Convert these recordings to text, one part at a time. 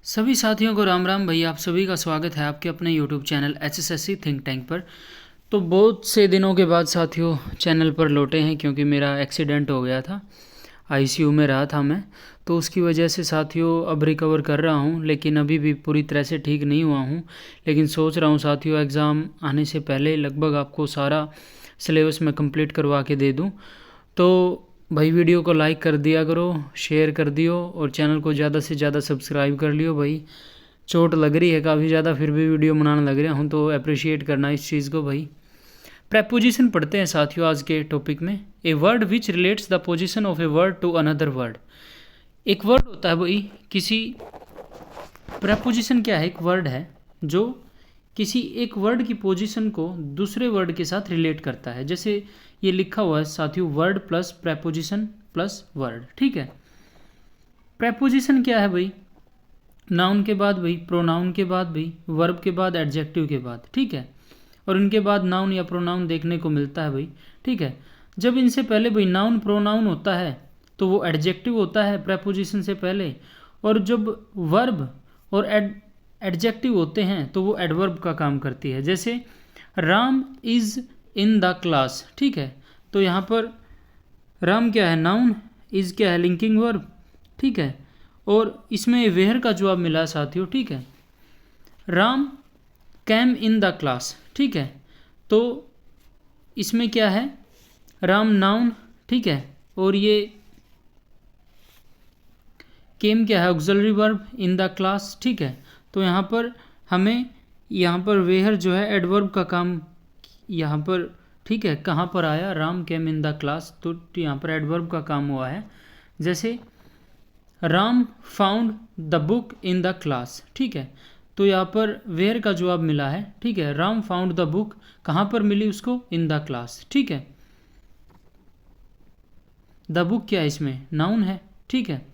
सभी साथियों को राम राम। भैया आप सभी का स्वागत है आपके अपने YouTube channel HSSC think tank पर। तो बहुत से दिनों के बाद साथियों चैनल पर लौटे हैं, क्योंकि मेरा एक्सीडेंट हो गया था, ICU में रहा था मैं। तो उसकी वजह से साथियों अब रिकवर कर रहा हूँ, लेकिन अभी भी पूरी तरह से ठीक नहीं हुआ हूँ। लेकिन सोच रहा हूँ साथियों एग्ज़ाम आने से पहले लगभग आपको सारा सिलेबस मैं कंप्लीट करवा के दे दूँ। तो भाई वीडियो को लाइक कर दिया करो, शेयर कर दियो और चैनल को ज़्यादा से ज़्यादा सब्सक्राइब कर लियो। भाई चोट लग रही है काफ़ी ज़्यादा, फिर भी वीडियो बनाने लग रहा हूँ, तो अप्रिशिएट करना इस चीज़ को भाई। प्रेपोजिशन पढ़ते हैं साथियों आज के टॉपिक में। A word which relates the position of a word to another word. एक वर्ड होता है भाई किसी, प्रेपोजिशन क्या है, एक वर्ड है जो किसी एक वर्ड की पोजीशन को दूसरे वर्ड के साथ रिलेट करता है। जैसे ये लिखा हुआ है साथियों, word plus preposition plus word. ठीक है, प्रेपोजिशन क्या है भाई? नाउन के बाद भाई, प्रोनाउन के बाद भाई, वर्ब के बाद, एडजेक्टिव के बाद। ठीक है, और इनके बाद नाउन या प्रोनाउन देखने को मिलता है भाई। ठीक है, जब इनसे पहले भाई नाउन प्रोनाउन होता है तो वो एडजेक्टिव होता है प्रेपोजिशन से पहले, और जब वर्ब और एडजेक्टिव होते हैं तो वो एडवर्ब का काम करती है। जैसे Ram is in the class. ठीक है, तो यहाँ पर राम क्या है, नाउन, इज़ क्या है, लिंकिंग वर्ब। ठीक है, और इसमें वेयर का जवाब मिला है साथियों। ठीक है, Ram came in the class. ठीक है, तो इसमें क्या है, राम नाउन। ठीक है, और ये केम क्या है, auxiliary verb in the class. ठीक है, तो यहाँ पर हमें यहाँ पर वेयर जो है एडवर्ब का काम यहाँ पर, ठीक है, कहाँ पर आया, राम केम इन द क्लास, तो यहाँ पर एडवर्ब का काम हुआ है। जैसे Ram found the book in the class. ठीक है, तो यहाँ पर वेयर का जवाब मिला है। ठीक है, राम फाउंड द बुक, कहाँ पर मिली उसको, इन द क्लास। ठीक है, द बुक क्या है, इसमें नाउन है। ठीक है,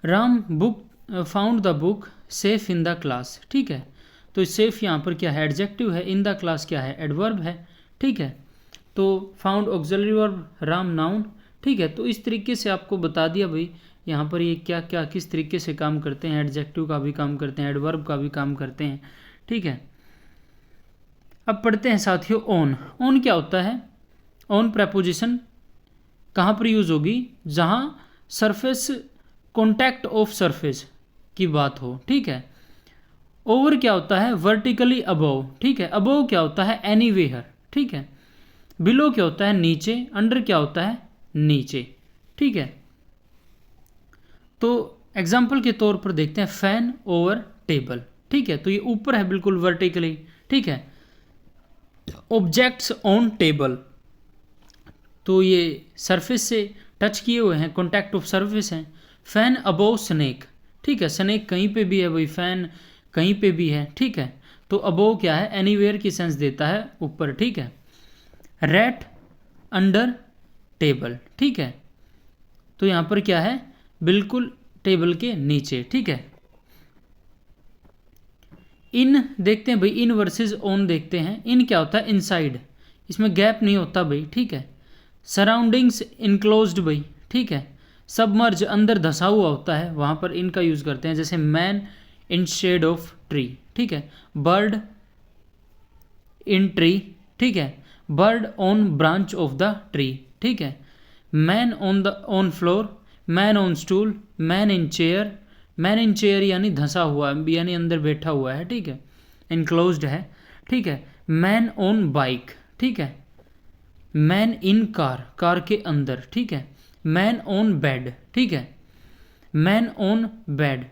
Ram book found the book safe in the class. ठीक है, तो सेफ यहाँ पर क्या है, एडजेक्टिव है, इन द क्लास क्या है, एडवर्ब है। ठीक है, तो found auxiliary verb, Ram noun. ठीक है, तो इस तरीके से आपको बता दिया भाई यहाँ पर ये क्या क्या किस तरीके से काम करते हैं, एडजेक्टिव का भी काम करते हैं, एडवर्ब का भी काम करते हैं। ठीक है, अब पढ़ते हैं साथियों ऑन। ऑन क्या होता है? ऑन प्रेपोजिशन कहाँ पर यूज़ होगी? जहाँ सरफेस, कॉन्टैक्ट ऑफ सरफेस की बात हो। ठीक है, ओवर क्या होता है, वर्टिकली अबव। ठीक है, अबव क्या होता है, एनीवेयर। ठीक है, बिलो क्या होता है, नीचे। अंडर क्या होता है, नीचे। ठीक है, तो एग्जाम्पल के तौर पर देखते हैं, फैन ओवर टेबल। ठीक है, तो ये ऊपर है बिल्कुल वर्टिकली। ठीक है, ऑब्जेक्ट्स ऑन टेबल, तो ये सरफेस से टच किए हुए हैं, कॉन्टैक्ट ऑफ सरफेस हैं। Fan above snake. ठीक है, स्नेक कहीं पे भी है भाई, फैन कहीं पे भी है। ठीक है, तो अबोव क्या है, एनीवेयर की सेंस देता है, ऊपर। ठीक है, रैट अंडर टेबल। ठीक है, तो यहाँ पर क्या है, बिल्कुल टेबल के नीचे। ठीक है, इन देखते हैं भाई, इन वर्सेस ऑन देखते हैं। इन क्या होता है, इनसाइड, इसमें गैप नहीं होता भाई। ठीक है, सराउंडिंग्स इनक्लोज्ड भाई। ठीक है, सबमर्ज अंदर धंसा हुआ होता है, वहाँ पर इनका यूज़ करते हैं। जैसे man in shade of tree. ठीक है, बर्ड इन ट्री। ठीक है, bird on branch of the tree. ठीक है, man on the on floor, man on stool, man in chair. Man in chair यानी धंसा हुआ है, यानी अंदर बैठा हुआ है। ठीक है, इनक्लोज्ड है। ठीक है, मैन ऑन बाइक। ठीक है, मैन इन कार, कार के अंदर। ठीक है, मैन ऑन बेड। ठीक है, man on bed,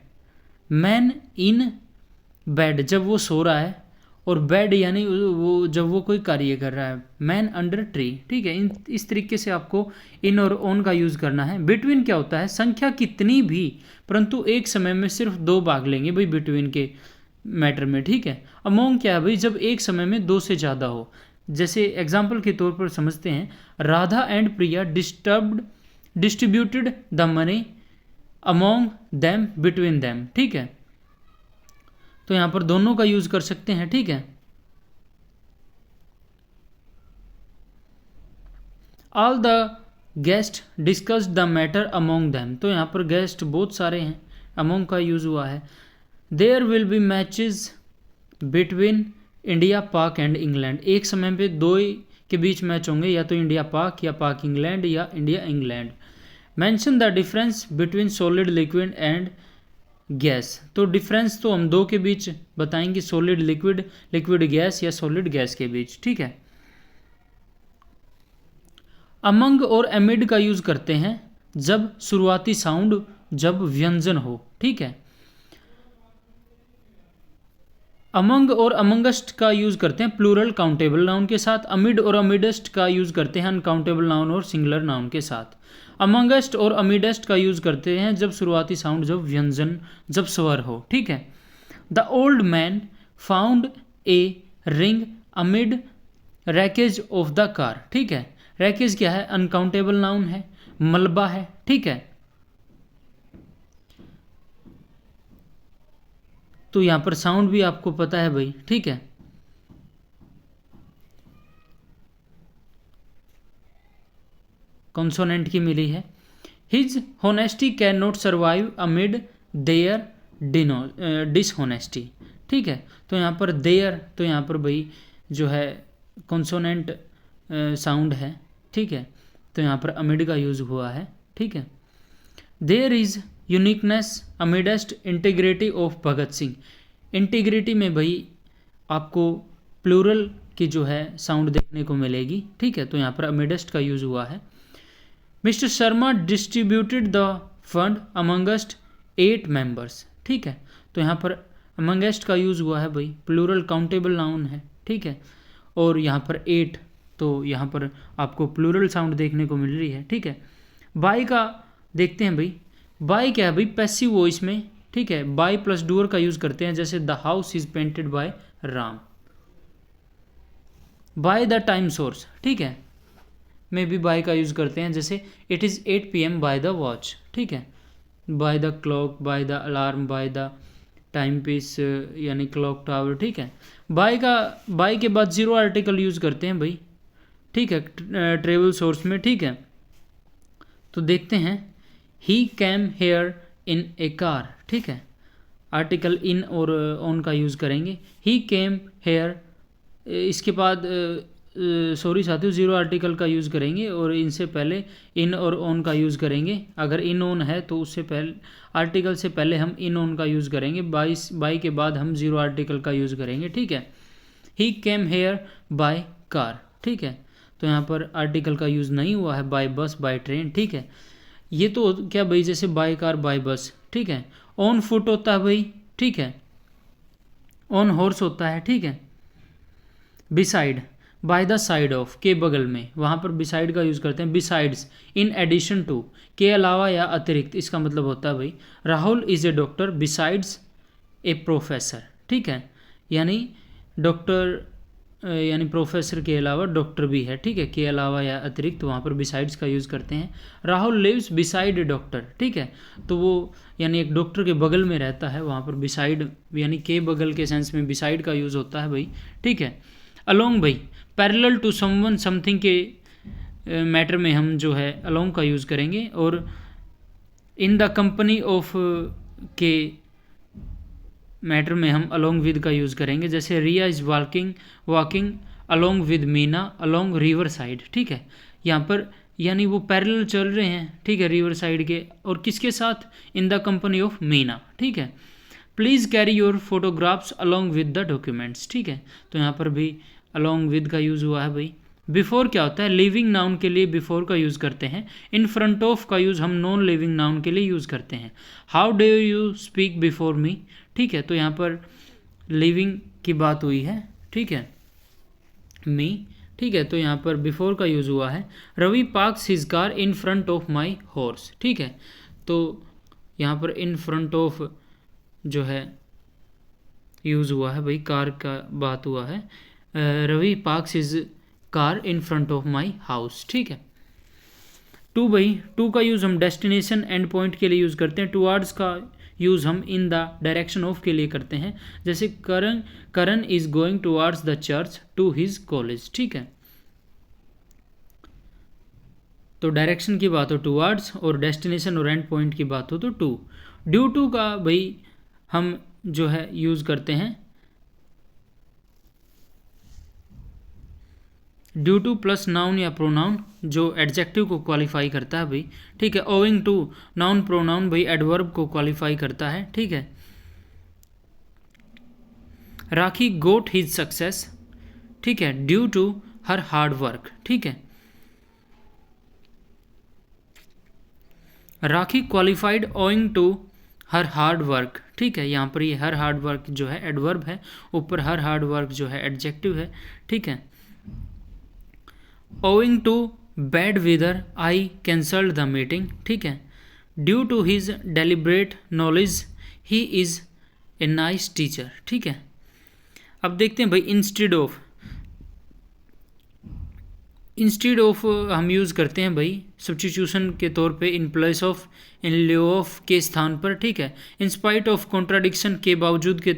man in bed जब वो सो रहा है, और बेड यानी वो जब वो कोई कार्य कर रहा है। Man under tree. ठीक है, इस तरीके से आपको इन और ऑन का यूज़ करना है। बिटवीन क्या होता है, संख्या कितनी भी परंतु एक समय में सिर्फ दो भाग लेंगे भाई बिटवीन के मैटर में। ठीक है, अमोंग क्या है भाई, जब एक समय में दो से ज़्यादा हो। जैसे एग्जाम्पल के तौर पर समझते हैं, Radha and Priya distributed the money among them between them. ठीक है, तो यहाँ पर दोनों का यूज़ कर सकते हैं। ठीक है, all the guest discuss the matter among them, तो यहाँ पर गेस्ट बहुत सारे हैं, अमोंग का यूज़ हुआ है। There will be matches between India Pak and England, एक समय पे दो के बीच मैच होंगे, या तो इंडिया पाक या पाक इंग्लैंड या India England. Mention the difference between solid liquid and gas, तो डिफरेंस तो हम दो के बीच बताएंगे, सॉलिड लिक्विड, लिक्विड गैस या सॉलिड गैस के बीच, ठीक है। अमंग और एमिड का यूज करते हैं जब शुरुआती साउंड, जब व्यंजन हो, ठीक है। अमंग और अमंगस्ट का यूज करते हैं प्लूरल काउंटेबल नाउन के साथ। अमिड और अमिडेस्ट का यूज करते हैं अनकाउंटेबल नाउन और सिंगुलर नाउन के साथ। अमंगस्ट और अमिडेस्ट का यूज करते हैं जब शुरुआती साउंड, जब व्यंजन, जब स्वर हो, ठीक है। The old man found a ring amid wreckage of the car, ठीक है। रैकेज क्या है? अनकाउंटेबल नाउन है, मलबा है, ठीक है। तो यहां पर साउंड भी आपको पता है भाई, ठीक है। कॉन्सोनेंट की मिली है। His honesty can not survive amid their dishonesty, ठीक है। तो यहाँ पर देयर, तो यहाँ पर भाई जो है कॉन्सोनेंट साउंड है, ठीक है। तो यहाँ पर अमिड का यूज हुआ है, ठीक है। There is uniqueness amidst integrity of Bhagat Singh, integrity में भाई आपको प्लूरल की जो है साउंड देखने को मिलेगी, ठीक है। तो यहाँ पर अमिडेस्ट का यूज हुआ है। Mister Sharma distributed the fund amongst 8 members, ठीक है। तो यहाँ पर अमंगस्ट का यूज हुआ है भाई, प्लूरल काउंटेबल नाउन है, ठीक है। और यहाँ पर 8, तो यहाँ पर आपको प्लूरल साउंड देखने को मिल रही है, ठीक है। बाय का देखते हैं भाई, बाय क्या है भाई? पैसिव वॉइस में, ठीक है। बाय प्लस डूअर का यूज करते हैं, जैसे the house is painted bye Ram. Bye the time source, ठीक है, में भी बाय का यूज करते हैं, जैसे it is 8 PM by the watch, ठीक है। By the clock, by the alarm, by the timepiece यानी क्लॉक टावर, ठीक है। बाय के बाद जीरो आर्टिकल यूज करते हैं भाई, ठीक है, ट्रेवल सोर्स में, ठीक है। तो देखते हैं, ही cam here in A car, ठीक है। आर्टिकल इन और ऑन का यूज़ करेंगे। ही केम हेयर, इसके बाद सॉरी साथियों, जीरो आर्टिकल का यूज़ करेंगे और इनसे पहले इन और ऑन का यूज़ करेंगे। अगर इन ऑन है तो उससे पहले आर्टिकल से पहले हम इन ऑन का यूज़ करेंगे, बाय के बाद हम जीरो आर्टिकल का यूज़ करेंगे, ठीक है। ही केम हेयर बाय कार, ठीक है। तो यहाँ पर आर्टिकल का यूज़ नहीं हुआ है, बाय बस, बाय ट्रेन, ठीक है। ये तो क्या भाई, जैसे बाय कार, बाय बस, ठीक है। ऑन फुट होता है भाई, ठीक है। ऑन हॉर्स होता है, ठीक है। Beside, by the side of, के बगल में, वहाँ पर बिसाइड का यूज़ करते हैं। बिसाइड्स, इन एडिशन टू, के अलावा या अतिरिक्त, इसका मतलब होता है भाई Rahul is a doctor besides A professor, ठीक है। यानी डॉक्टर यानी प्रोफेसर के अलावा डॉक्टर भी है, ठीक है। के अलावा या अतिरिक्त, वहाँ पर बिसाइड्स का यूज़ करते हैं। राहुल लिव्स बिसाइड ए डॉक्टर, ठीक है। तो वो यानी एक डॉक्टर के बगल में रहता है, वहाँ पर बिसाइड यानी के बगल के सेंस में बिसाइड का यूज़ होता है भाई, ठीक है। अलोंग भाई, पैरेलल टू समवन समथिंग के मैटर में हम जो है अलोंग का यूज़ करेंगे। और इन द कंपनी ऑफ के मैटर में हम अलोंग विद का यूज़ करेंगे, जैसे Riya is walking along with Meena along river side, ठीक है। यहाँ पर यानी वो पैरेलल चल रहे हैं, ठीक है, रिवर साइड के, और किसके साथ? इन द कंपनी ऑफ मीना, ठीक है। Please carry your photographs along with the documents, ठीक है। तो यहाँ पर भी अलोंग विद का यूज़ हुआ है भाई। बिफोर क्या होता है? लिविंग नाउन के लिए बिफोर का यूज़ करते हैं। इन फ्रंट ऑफ का यूज़ हम नॉन लिविंग नाउन के लिए यूज़ करते हैं। How do you speak before me, ठीक है। तो यहाँ पर लिविंग की बात हुई है, ठीक है, मी, ठीक है। तो यहाँ पर बिफोर का यूज़ हुआ है। Ravi parks his car in front of my house, ठीक है। तो यहाँ पर इन फ्रंट ऑफ जो है यूज़ हुआ है भाई, कार का बात हुआ है। Ravi parks his car in front of my house, ठीक है। टू भाई, टू का यूज़ हम डेस्टिनेशन एंड पॉइंट के लिए यूज़ करते हैं। टुवर्ड्स का यूज़ हम इन द डायरेक्शन ऑफ के लिए करते हैं, जैसे Karan is going towards the church to his college, ठीक है। तो डायरेक्शन की बात हो टूवर्ड्स, और डेस्टिनेशन और एंड पॉइंट की बात हो तो टू। ड्यू टू का भाई हम जो है यूज़ करते हैं ड्यू टू प्लस नाउन या प्रोनाउन जो एडजेक्टिव को क्वालिफाई करता है भाई, ठीक है। ओविंग टू नाउन प्रोनाउन भाई एडवर्ब को क्वालिफाई करता है, ठीक है। राखी गोट हिज सक्सेस, ठीक है, due to her hard work, ठीक है। Rakhi qualified owing to her hard work, ठीक है। यहाँ पर ये हर हार्ड वर्क जो है एडवर्ब है, ऊपर हर हार्ड वर्क जो है एडजेक्टिव है, ठीक है। Owing to bad weather I cancelled the meeting, ठीक है। Due to his deliberate knowledge he is a nice teacher, ठीक है। अब देखते हैं भाई इंस्टीड ऑफ हम यूज़ करते हैं भाई सब्स्टिट्यूशन के तौर पे in place of, in लिeu of के स्थान पर, ठीक है। इन स्पाइट ऑफ कॉन्ट्राडिक्शन के बावजूद के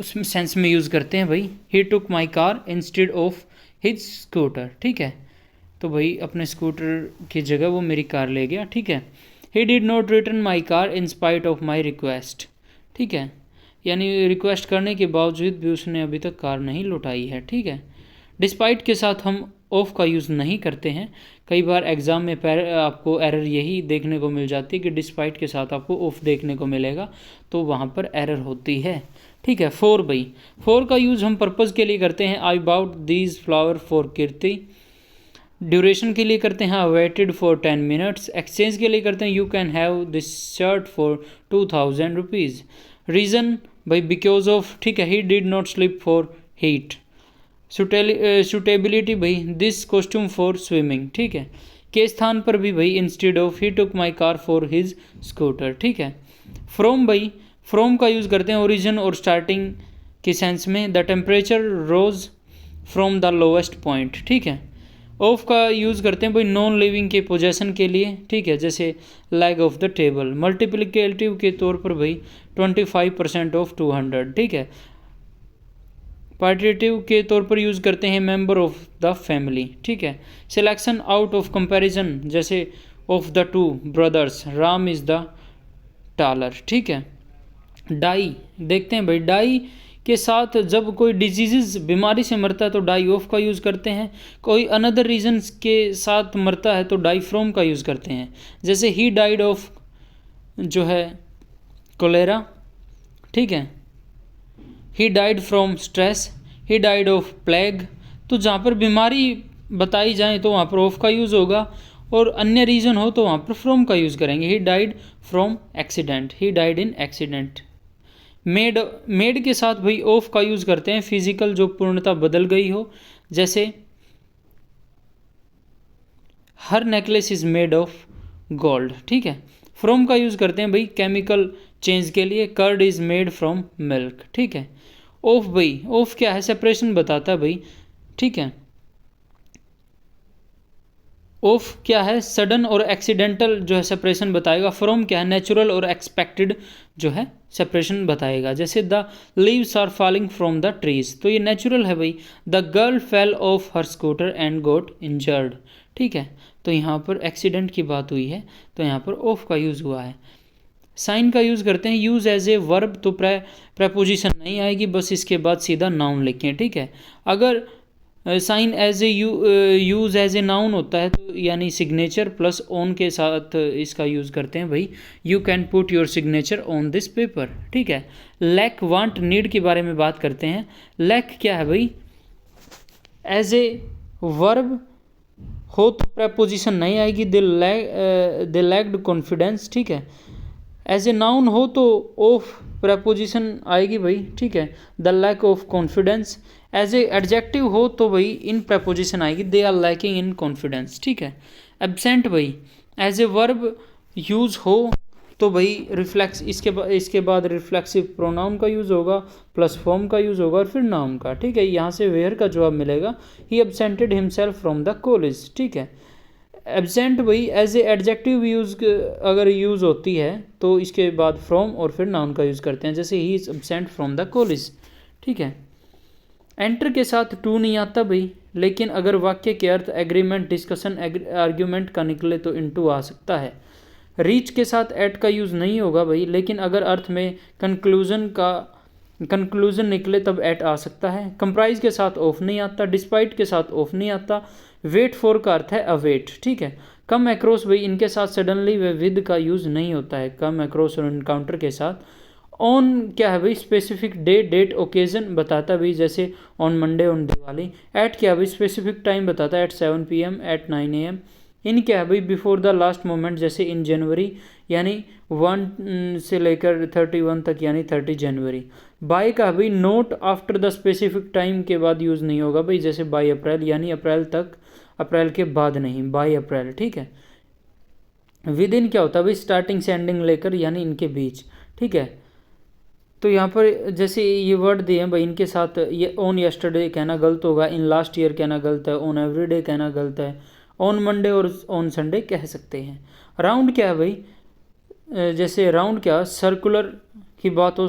उस सेंस में यूज़ करते हैं भाई। He took my car instead of his scooter, ठीक है। तो भाई अपने स्कूटर की जगह वो मेरी कार ले गया, ठीक है। He did not return my car in spite of my request, ठीक है। यानी रिक्वेस्ट करने के बावजूद भी उसने अभी तक कार नहीं लौटाई है, ठीक है। डिस्पाइट के साथ हम ऑफ का यूज़ नहीं करते हैं। कई बार एग्ज़ाम में आपको एरर यही देखने को मिल जाती है कि डिस्पाइट के साथ आपको ऑफ देखने को मिलेगा, तो वहाँ पर एरर होती है, ठीक है। फॉर भाई, फॉर का यूज़ हम पर्पज़ के लिए करते हैं। I bought these flower for Kirti. Duration के लिए करते हैं वेटेड फॉर 10 मिनट्स। एक्सचेंज के लिए करते हैं you can have this shirt for 2000 rupees. Reason भाई बिकॉज ऑफ, ठीक है। He did not sleep for heat. Suitability भाई दिस कॉस्ट्यूम फॉर स्विमिंग, ठीक है। के स्थान पर भी भाई instead of he took my car for his scooter, ठीक है। फ्रॉम भाई, फ्रॉम का यूज़ करते हैं ओरिजिन और स्टार्टिंग के सेंस में। The temperature rose from the lowest point, ठीक है। ऑफ का यूज़ करते हैं भाई नॉन लिविंग के पोजेसन के लिए, ठीक है, जैसे leg of the table. Multiplicative के तौर पर भाई 25% ऑफ 200, ठीक है। पार्टिटिव के तौर पर यूज़ करते हैं मेंबर ऑफ द फैमिली, ठीक है। सिलेक्शन आउट ऑफ कंपैरिजन, जैसे of the two brothers Ram is the taller, ठीक है। डाई देखते हैं भाई, डाई के साथ जब कोई डिजीज़ बीमारी से मरता है तो डाई ऑफ का यूज़ करते हैं। कोई अनदर रीजन्स के साथ मरता है तो डाई फ्रॉम का यूज़ करते हैं, जैसे ही डाइड ऑफ जो है कोलेरा, ठीक है। He died from stress, he died of plague. तो जहाँ पर बीमारी बताई जाए तो वहाँ पर ऑफ का यूज़ होगा, और अन्य रीज़न हो तो वहाँ पर फ्रॉम का यूज़ करेंगे। He died from accident, he died in accident. Made के साथ भाई ऑफ का यूज़ करते हैं फिजिकल जो पूर्णता बदल गई हो, जैसे her necklace is made of gold, ठीक है। फ्रॉम का यूज़ करते हैं भाई केमिकल चेंज के लिए। Curd is made from milk, ठीक है। ऑफ भाई, ऑफ क्या है, सेपरेशन बताता है भाई, ठीक है। ऑफ क्या है, सडन और एक्सीडेंटल जो है सेपरेशन बताएगा। फ्रॉम क्या है, नेचुरल और एक्सपेक्टेड जो है सेपरेशन बताएगा, जैसे the leaves are falling from the trees, तो ये नेचुरल है भाई। The girl fell off her scooter and got injured, ठीक है। तो यहाँ पर एक्सीडेंट की बात हुई है, तो यहाँ पर ऑफ का यूज़ हुआ है। साइन का यूज़ करते हैं यूज़ एज ए वर्ब, तो प्रपोजिशन नहीं आएगी, बस इसके बाद सीधा नाउन लिखें, ठीक है। अगर sign as a use as a noun होता है तो यानी सिग्नेचर प्लस ऑन के साथ इसका यूज़ करते हैं भाई। You can put your signature on this paper, ठीक है। लैक वांट नीड के बारे में बात करते हैं। लैक क्या है भाई, एज ए वर्ब हो तो प्रपोजिशन नहीं आएगी। दे लैक्ड कॉन्फिडेंस, ठीक है। एज ए नाउन हो तो ऑफ प्रपोजिशन आएगी भाई, ठीक है। The lack of confidence. As a adjective हो तो भाई इन प्रपोजिशन आएगी, they are lacking in confidence, ठीक है। एब्सेंट भाई एज ए वर्ब यूज़ हो तो भाई रिफ्लेक्स इसके बाद रिफ्लेक्सिव प्रोनाउन का यूज़ होगा, प्लस फॉर्म का यूज़ होगा और फिर नाउन का, ठीक है। यहाँ से वेयर का जवाब मिलेगा। ही एब्सेंटेड हिमसेल्फ फ्रॉम द कॉलेज, ठीक है। एब्सेंट भाई एज ए एडजेक्टिव यूज़ अगर यूज़ होती है तो इसके बाद फ्रॉम और फिर नाउन का यूज़ करते हैं, जैसे he is absent from the college, ठीक है। एंटर के साथ टू नहीं आता भाई, लेकिन अगर वाक्य के अर्थ एग्रीमेंट, डिस्कशन, आर्ग्यूमेंट का निकले तो इनटू आ सकता है। रीच के साथ एट का यूज़ नहीं होगा भाई, लेकिन अगर अर्थ में कंक्लूजन निकले तब एट आ सकता है। कंप्राइज के साथ ऑफ नहीं आता, डिस्पाइट के साथ ऑफ नहीं आता। वेट फॉर का अर्थ है अवेट, ठीक है। कम अक्रॉस भाई, इनके साथ सडनली व विद का यूज़ नहीं होता है कम अक्रॉस और इनकाउंटर के साथ। ऑन क्या है भाई, स्पेसिफिक डे, डेट, ओकेजन बताता भाई, जैसे on Monday, on Diwali. At क्या है भाई, स्पेसिफिक टाइम बताता है, at 7 PM, at 9 AM। In क्या है भाई, बिफोर द लास्ट मोमेंट, जैसे इन जनवरी, यानी 1 से लेकर 31 तक, यानी 30 जनवरी। बाय का भाई, note after the specific time के बाद यूज़ नहीं होगा भाई, जैसे बाय अप्रैल, यानी अप्रैल तक, अप्रैल के बाद नहीं, बाय अप्रैल, ठीक है। विद इन क्या होता है भाई, स्टार्टिंग से एंडिंग लेकर, यानी इनके बीच, ठीक है। तो यहाँ पर जैसे ये वर्ड दिए हैं भाई, इनके साथ ये ऑन यस्टरडे कहना गलत होगा, इन लास्ट ईयर कहना गलत है, ऑन एवरीडे कहना गलत है, ऑन मंडे और ऑन संडे कह सकते हैं। राउंड क्या है भाई, जैसे राउंड क्या, सर्कुलर की बात हो,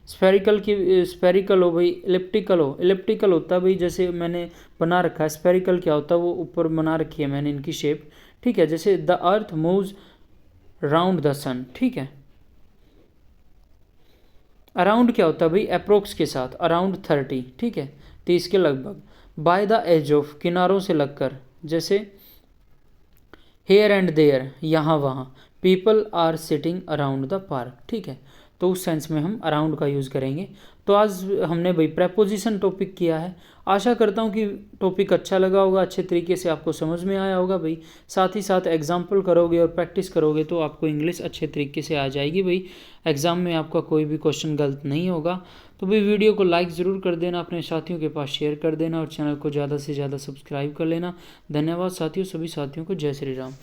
स्फेरिकल हो भाई, इलिप्टिकल होता है भाई, जैसे मैंने बना रखा है। स्फेरिकल क्या होता है, वो ऊपर बना रखी है मैंने इनकी शेप, ठीक है। जैसे the earth moves round the sun, ठीक है। अराउंड क्या होता है भाई, अप्रोक्स के साथ, अराउंड 30, ठीक है, 30 के लगभग। बाय द एज ऑफ, किनारों से लगकर, जैसे हेयर एंड देयर, यहाँ वहाँ। People are sitting around the park, ठीक है। तो उस सेंस में हम अराउंड का यूज़ करेंगे। तो आज हमने भाई प्रेपोजिशन टॉपिक किया है। आशा करता हूँ कि टॉपिक अच्छा लगा होगा, अच्छे तरीके से आपको समझ में आया होगा भाई। साथ ही साथ एग्जाम्पल करोगे और प्रैक्टिस करोगे तो आपको इंग्लिश अच्छे तरीके से आ जाएगी भाई। एग्ज़ाम में आपका कोई भी क्वेश्चन गलत नहीं होगा। तो भाई वीडियो को लाइक ज़रूर कर देना, अपने साथियों के पास शेयर कर देना और चैनल को ज़्यादा से ज़्यादा सब्सक्राइब कर लेना। धन्यवाद साथियों, सभी साथियों को जय श्री राम।